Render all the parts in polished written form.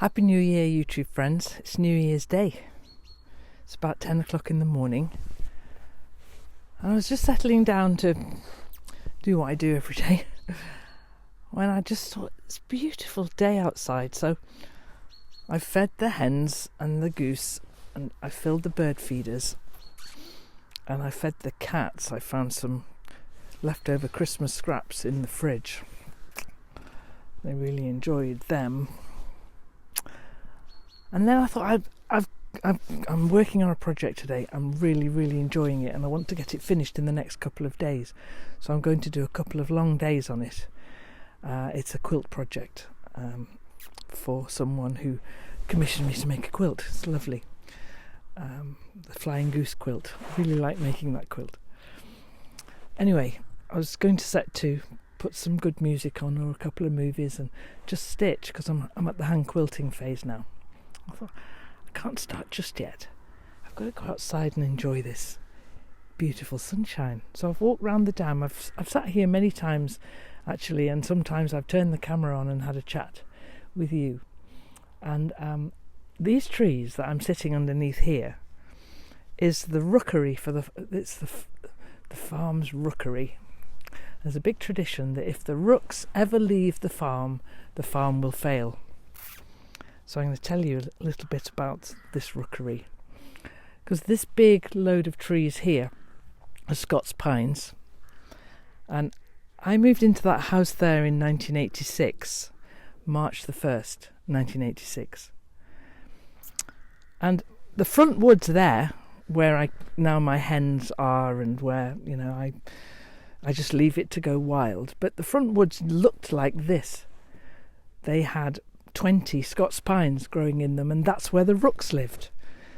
Happy New Year, YouTube friends. It's New Year's Day. It's about 10 o'clock in the morning. I was just settling down to do what I do every day when I just thought it's a beautiful day outside. So I fed the hens and the goose, and I filled the bird feeders, and I fed the cats. I found some leftover Christmas scraps in the fridge. They really enjoyed them. And then I thought, I'm working on a project today. I'm really enjoying it, and I want to get it finished in the next couple of days. So I'm going to do a couple of long days on it. It's a quilt project for someone who commissioned me to make a quilt. It's lovely. The flying goose quilt. I really like making that quilt. Anyway, I was going to set to put some good music on, or a couple of movies, and just stitch, because I'm at the hand quilting phase now. I thought, I can't start just yet. I've got to go outside and enjoy this beautiful sunshine. So I've walked round the dam. I've sat here many times actually, and sometimes I've turned the camera on and had a chat with you. And these trees that I'm sitting underneath here is the rookery for the farm's rookery. There's a big tradition that if the rooks ever leave the farm will fail. So I'm going to tell you a little bit about this rookery. Because this big load of trees here are Scots pines. And I moved into that house there in 1986, March the 1st, 1986. And the front woods there, where now my hens are, and where, I just leave it to go wild. But the front woods looked like this. They had 20 Scots pines growing in them, and that's where the rooks lived.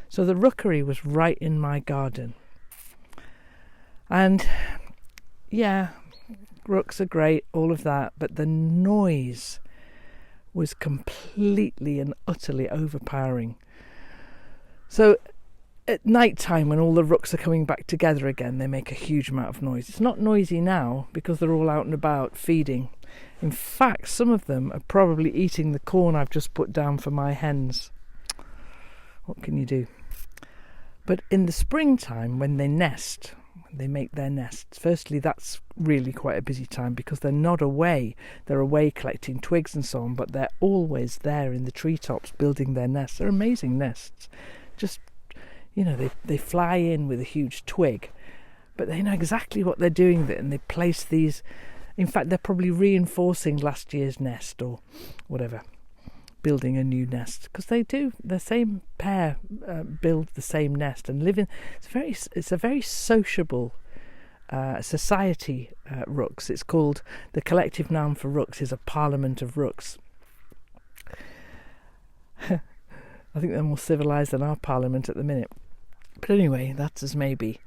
So the rookery was right in my garden. And yeah, rooks are great, all of that, but the noise was completely and utterly overpowering. So at night time, when all the rooks are coming back together again, they make a huge amount of noise. It's not noisy now because they're all out and about feeding. In fact, some of them are probably eating the corn I've just put down for my hens. What can you do? But in the springtime, when they nest, when they make their nests, firstly, that's really quite a busy time because they're not away. They're away collecting twigs and so on, but they're always there in the treetops building their nests. They're amazing nests. Just, they fly in with a huge twig, but they know exactly what they're doing with it, and they place these. In fact, they're probably reinforcing last year's nest or whatever, building a new nest, because they do. The same pair build the same nest and live in. It's a very sociable society. Rooks. It's called, the collective noun for rooks is a parliament of rooks. I think they're more civilised than our parliament at the minute. But anyway, that's as maybe.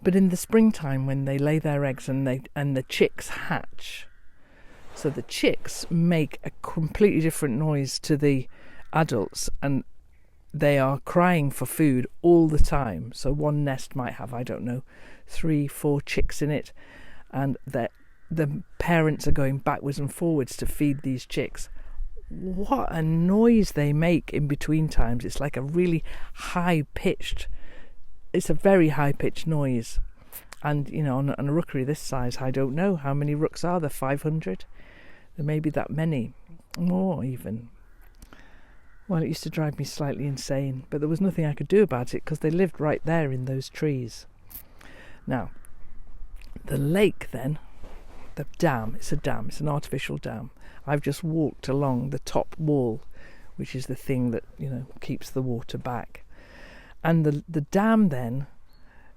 But in the springtime, when they lay their eggs and the chicks hatch, so the chicks make a completely different noise to the adults, and they are crying for food all the time. So one nest might have, 3-4 chicks in it, and the parents are going backwards and forwards to feed these chicks. What a noise they make in between times. It's like a really high-pitched, it's a very high-pitched noise. And, on a rookery this size, I don't know how many rooks are there, 500? There may be that many, more even. Well, it used to drive me slightly insane, but there was nothing I could do about it because they lived right there in those trees. Now, the lake then, the dam, it's an artificial dam. I've just walked along the top wall, which is the thing that, keeps the water back. And the dam then,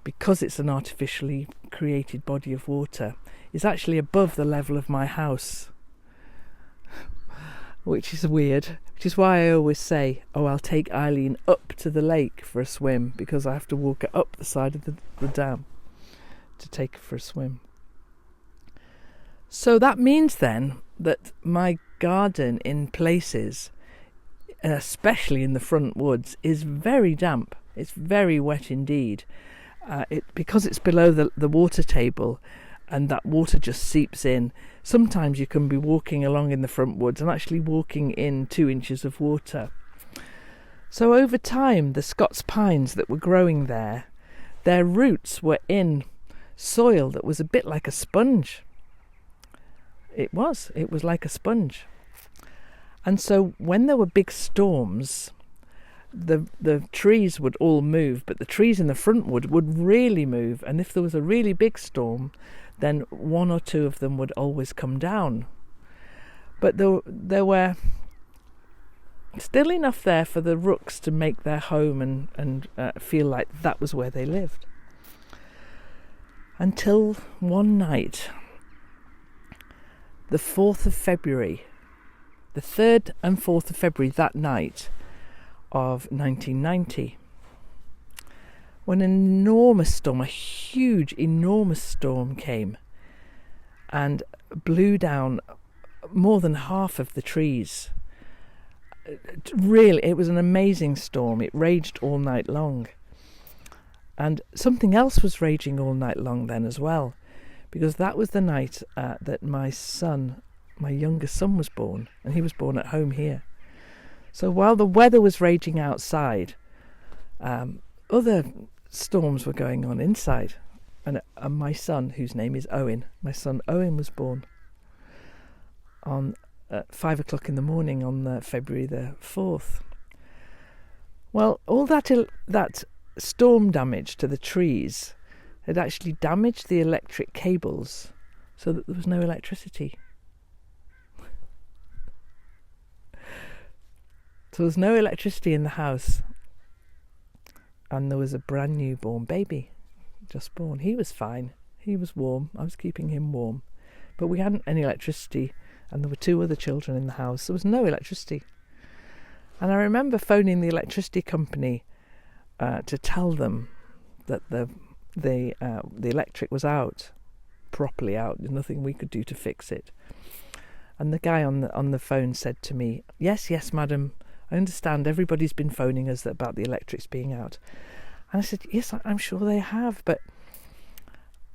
because it's an artificially created body of water, is actually above the level of my house, which is weird, which is why I always say, I'll take Eileen up to the lake for a swim, because I have to walk her up the side of the dam to take her for a swim. So that means then that my garden in places, especially in the front woods, is very damp. It's very wet indeed. Because it's below the water table, and that water just seeps in. Sometimes you can be walking along in the front woods and actually walking in 2 inches of water. So over time, the Scots pines that were growing there, their roots were in soil that was a bit like a sponge. It was like a sponge. And so when there were big storms, the trees would all move, but the trees in the front would really move. And if there was a really big storm, then 1 or 2 of them would always come down. But there were still enough there for the rooks to make their home and feel like that was where they lived. Until one night, the 4th of February, the 3rd and 4th of February, that night of 1990, when an enormous storm, a huge, enormous storm came and blew down more than half of the trees. Really, it was an amazing storm. It raged all night long. And something else was raging all night long then as well, because that was the night that my youngest son was born, and he was born at home here. So while the weather was raging outside, other storms were going on inside. And my son, whose name is Owen, my son Owen was born on 5 o'clock in the morning on February the 4th. Well, all that storm damage to the trees had actually damaged the electric cables so that there was no electricity. So there was no electricity in the house, and there was a brand new born baby, just born. He was fine. He was warm. I was keeping him warm. But we hadn't any electricity, and there were 2 other children in the house. There was no electricity. And I remember phoning the electricity company to tell them that the electric was out, properly out. There's nothing we could do to fix it. And the guy on the phone said to me, yes, madam, I understand everybody's been phoning us about the electrics being out. And I said, yes, I'm sure they have, but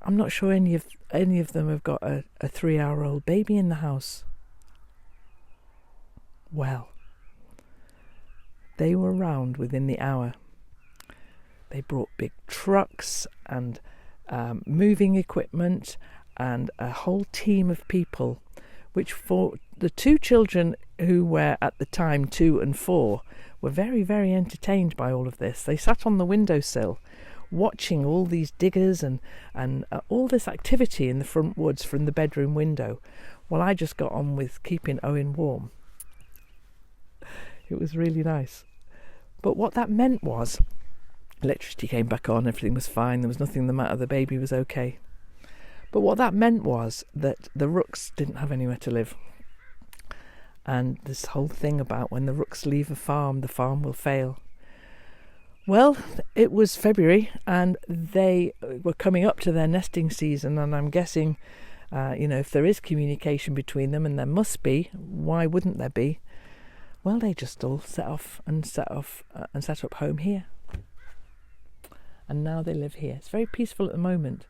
I'm not sure any of them have got a 3-hour-old baby in the house. Well, they were round within the hour. They brought big trucks and moving equipment and a whole team of people, which for the 2 children who were at the time 2 and 4 were very, very entertained by all of this. They sat on the windowsill watching all these diggers and all this activity in the front woods from the bedroom window, while I just got on with keeping Owen warm. It was really nice. But what that meant was electricity came back on, everything was fine, there was nothing the matter, the baby was okay. But what that meant was that the rooks didn't have anywhere to live. And this whole thing about when the rooks leave a farm, the farm will fail. Well, it was February and they were coming up to their nesting season, and I'm guessing, if there is communication between them, and there must be, why wouldn't there be? Well, they just all set up home here. And now they live here. It's very peaceful at the moment.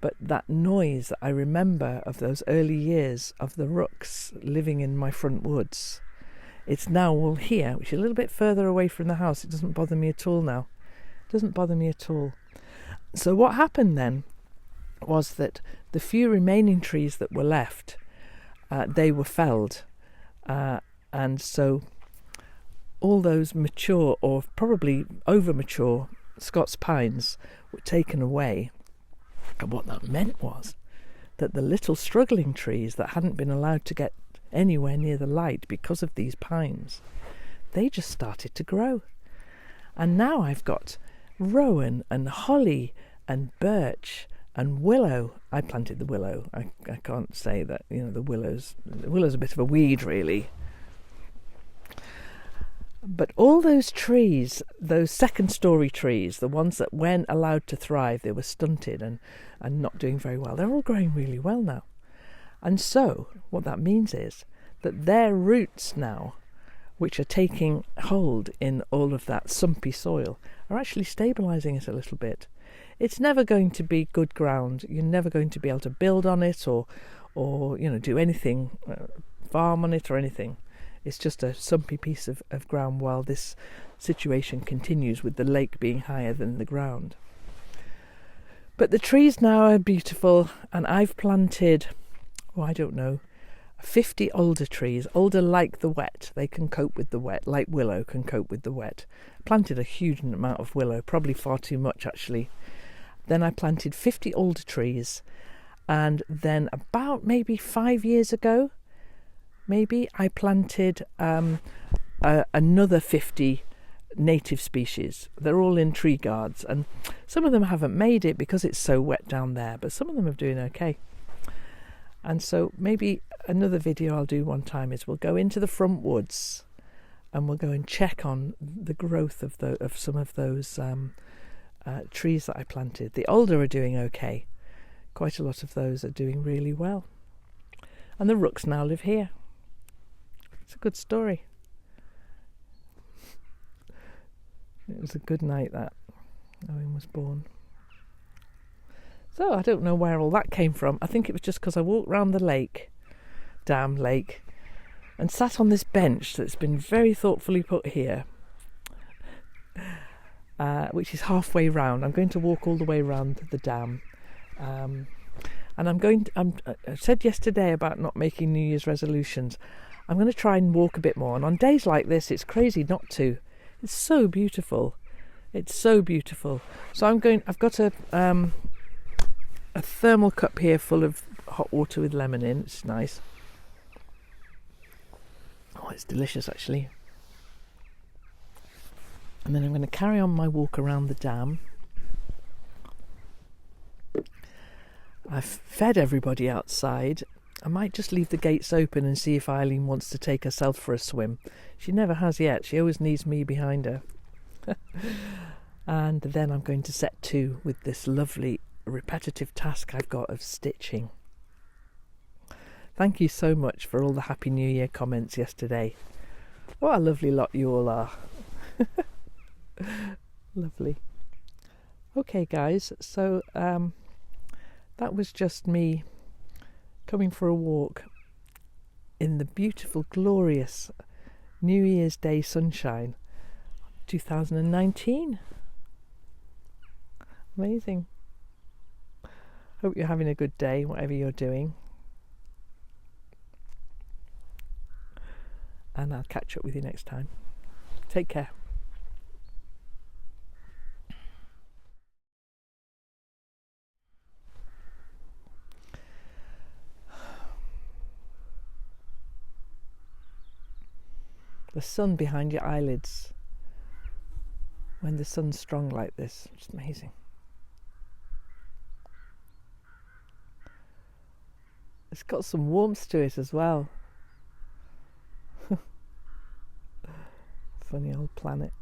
But that noise that I remember of those early years of the rooks living in my front woods, it's now all here, which is a little bit further away from the house. It doesn't bother me at all now. It doesn't bother me at all. So what happened then was that the few remaining trees that were left, they were felled. And so all those mature or probably over-mature Scots pines were taken away. And what that meant was that the little struggling trees that hadn't been allowed to get anywhere near the light because of these pines, they just started to grow. And now I've got rowan and holly and birch and willow. I planted the willow. I can't say that, the willow's a bit of a weed, really. But all those trees, those second-story trees, the ones that when allowed to thrive, they were stunted and not doing very well, they're all growing really well now. And so what that means is that their roots now, which are taking hold in all of that sumpy soil, are actually stabilising it a little bit. it's never going to be good ground. You're never going to be able to build on it or do anything, farm on it or anything. It's just a sumpy piece of ground while this situation continues with the lake being higher than the ground. But the trees now are beautiful, and I've planted, 50 alder trees. Alder like the wet. They can cope with the wet, like willow can cope with the wet. Planted a huge amount of willow, probably far too much actually. Then I planted 50 alder trees, and then about maybe 5 years ago, I planted another 50 native species. They're all in tree guards, and some of them haven't made it because it's so wet down there, but some of them are doing okay. And so maybe another video I'll do one time is we'll go into the front woods and we'll go and check on the growth of some of those trees that I planted. The alder are doing okay. Quite a lot of those are doing really well. And the rooks now live here. It's a good story. It was a good night that Owen was born. So I don't know where all that came from. I think it was just because I walked round the damn lake, and sat on this bench that's been very thoughtfully put here, which is halfway round. I'm going to walk all the way round the dam. And I said yesterday about not making New Year's resolutions. I'm going to try and walk a bit more. And on days like this, it's crazy not to. It's so beautiful. It's so beautiful. So I've got a thermal cup here full of hot water with lemon in. It's nice. Oh, it's delicious actually. And then I'm going to carry on my walk around the dam. I've fed everybody outside. I might just leave the gates open and see if Eileen wants to take herself for a swim. She never has yet. She always needs me behind her. And then I'm going to set to with this lovely repetitive task I've got of stitching. Thank you so much for all the Happy New Year comments yesterday. What a lovely lot you all are. Lovely. Okay guys, so that was just me coming for a walk in the beautiful, glorious New Year's Day sunshine 2019. Amazing. Hope you're having a good day, whatever you're doing. And I'll catch up with you next time. Take care. The sun behind your eyelids when the sun's strong like this, it's amazing. It's got some warmth to it as well. Funny old planet.